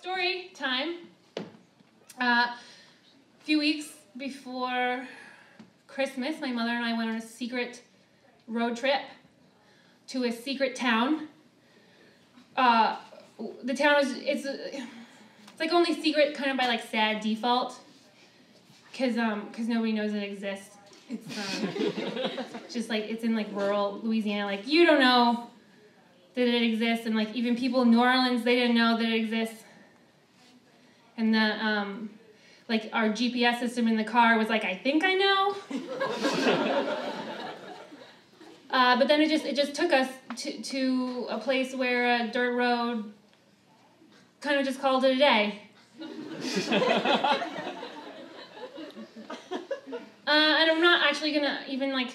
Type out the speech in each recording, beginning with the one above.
story time. A few weeks before Christmas, my mother and I went on a secret road trip to a secret town. The town it's like only secret kind of by like sad default, because nobody knows it exists. It's just like it's in like rural Louisiana. Like you don't know that it exists, and like even people in New Orleans, they didn't know that it exists. And the like our GPS system in the car was like, I think I know. But then it just took us to a place where a dirt road kind of just called it a day. And I'm not actually gonna even like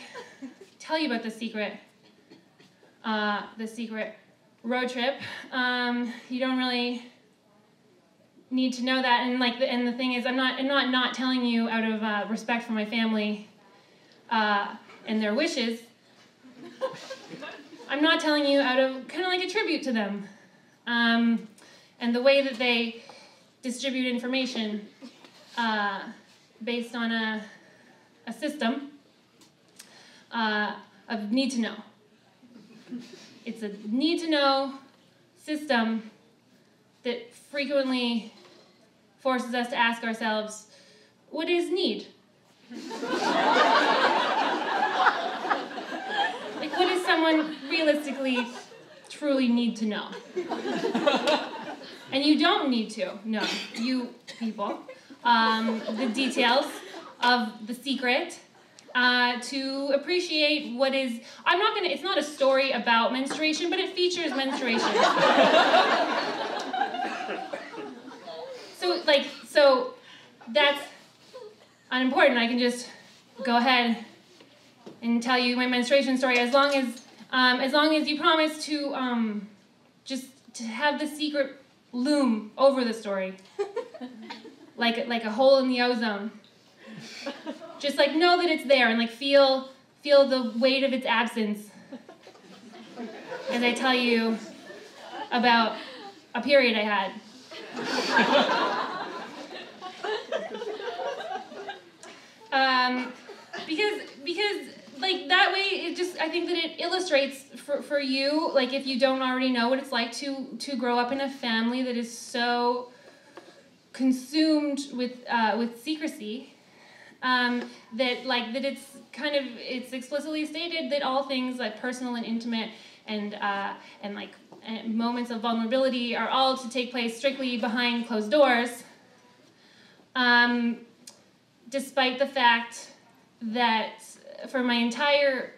tell you about the secret road trip. You don't really need to know that, and the thing is, I'm not telling you out of respect for my family and their wishes. I'm not telling you out of kind of like a tribute to them, and the way that they distribute information based on a system of need to know. It's a need to know system that frequently forces us to ask ourselves, what is need? Like, what does someone realistically, truly need to know? And you don't need to know, you people, the details of the secret to appreciate what is, it's not a story about menstruation, but it features menstruation. So that's unimportant. I can just go ahead and tell you my menstruation story as long as you promise to just to have the secret loom over the story, like a hole in the ozone. Just like know that it's there and like feel the weight of its absence as I tell you about a period I had. Because like that way I think that it illustrates for you, like if you don't already know what it's like to grow up in a family that is so consumed with secrecy, that it's explicitly stated that all things like personal and intimate and moments of vulnerability are all to take place strictly behind closed doors, despite the fact that for my entire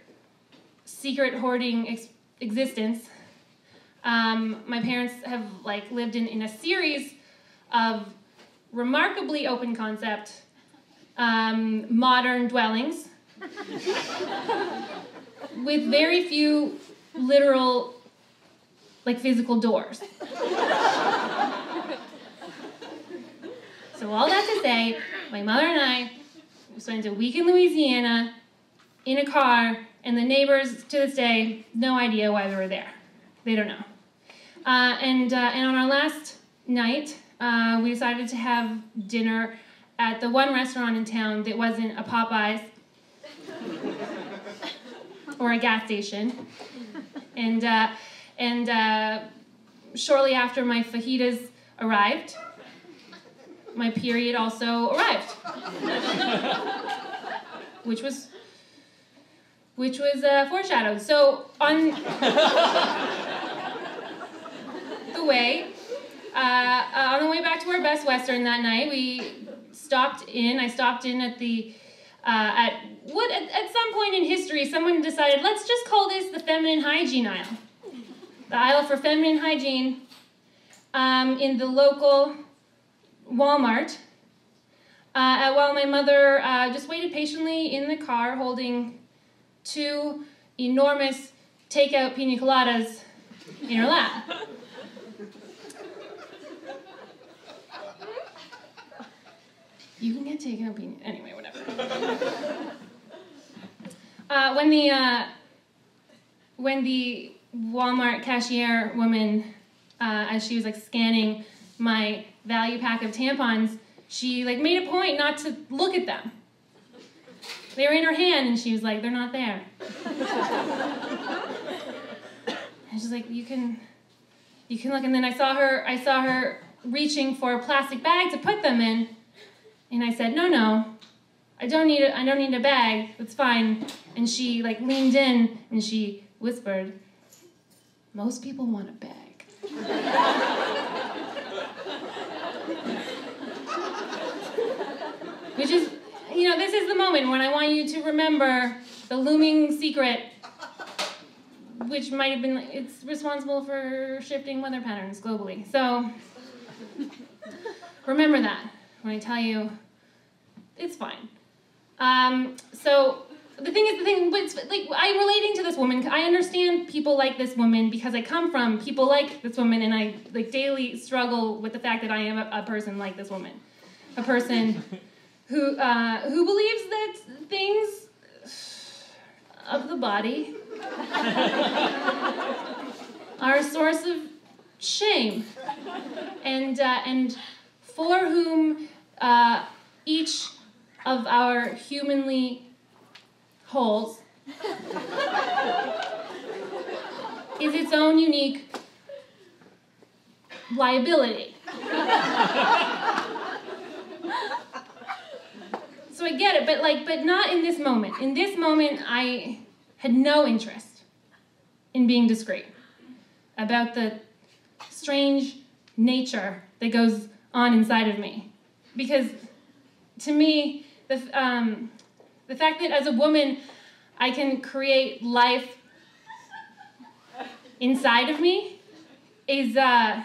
secret hoarding existence, my parents have lived in a series of remarkably open concept modern dwellings with very few literal physical doors. So all that to say, my mother and I spent a week in Louisiana in a car, and the neighbors to this day, no idea why we were there. They don't know. And on our last night, we decided to have dinner at the one restaurant in town that wasn't a Popeyes or a gas station. And shortly after my fajitas arrived, my period also arrived, which was foreshadowed. So on the way back to our Best Western that night, I stopped in at the at some point in history, someone decided, let's just call this the feminine hygiene aisle. The aisle for feminine hygiene in the local Walmart, while my mother just waited patiently in the car holding two enormous takeout pina coladas in her lap. You can get takeout pina... Anyway, whatever. When the Walmart cashier woman, as she was scanning my value pack of tampons, she like made a point not to look at them. They were in her hand, and she was like, "They're not there." And she's like, "You can look." And then I saw her reaching for a plastic bag to put them in, and I said, "No, I don't need a bag. That's fine." And she like leaned in and she whispered, "Most people want a bag." Which is, this is the moment when I want you to remember the looming secret, which might have been, it's responsible for shifting weather patterns globally. So, remember that when I tell you it's fine. So, the thing, like, I'm relating to this woman. I understand people like this woman because I come from people like this woman, and I, like, daily struggle with the fact that I am a person like this woman. A person who believes that things of the body are a source of shame, and for whom each of our humanly holes is its own unique liability. So I get it, but not in this moment. In this moment, I had no interest in being discreet about the strange nature that goes on inside of me. Because to me, the fact that as a woman I can create life inside of me is a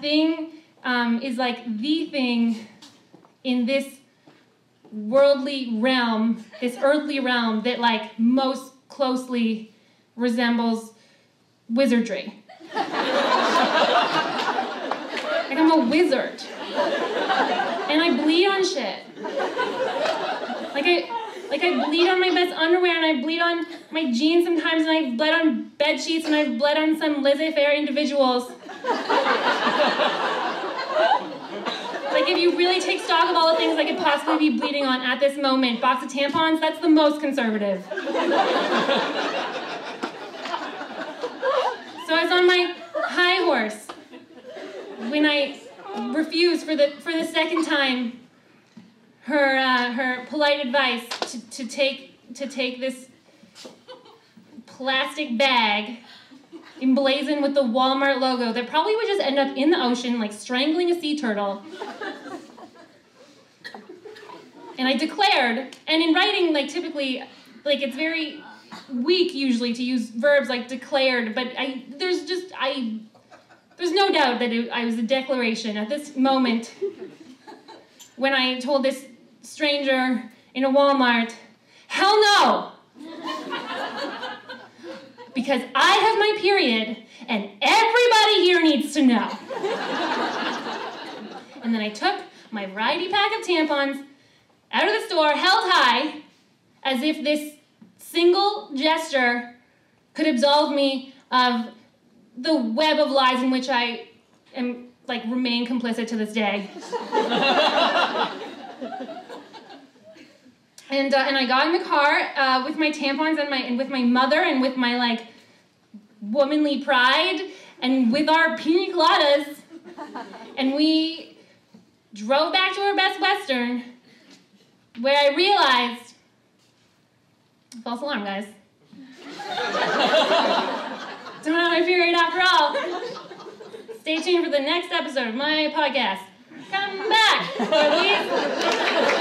thing, is like the thing in this worldly realm, this earthly realm that like most closely resembles wizardry. Like I'm a wizard. And I bleed on shit. Like I bleed on my best underwear, and I bleed on my jeans sometimes, and I've bled on bed sheets, and I've bled on some laissez-faire individuals. Like, if you really take stock of all the things I could possibly be bleeding on at this moment, box of tampons, that's the most conservative. So I was on my high horse when I refused for the second time her polite advice to take this plastic bag emblazoned with the Walmart logo that probably would just end up in the ocean, like strangling a sea turtle. And I declared, and in writing, like typically, like it's very weak usually to use verbs like declared, but there's no doubt that I was a declaration at this moment when I told this stranger in a Walmart, hell no! Because I have my period, and everybody here needs to know. And then I took my variety pack of tampons out of the store, held high, as if this single gesture could absolve me of the web of lies in which I am, like, remain complicit to this day. And I got in the car with my tampons and with my mother and with my, like, womanly pride and with our pina coladas, and we drove back to our Best Western, where I realized, false alarm, guys. Don't have my period after all. Stay tuned for the next episode of my podcast. Come back, please.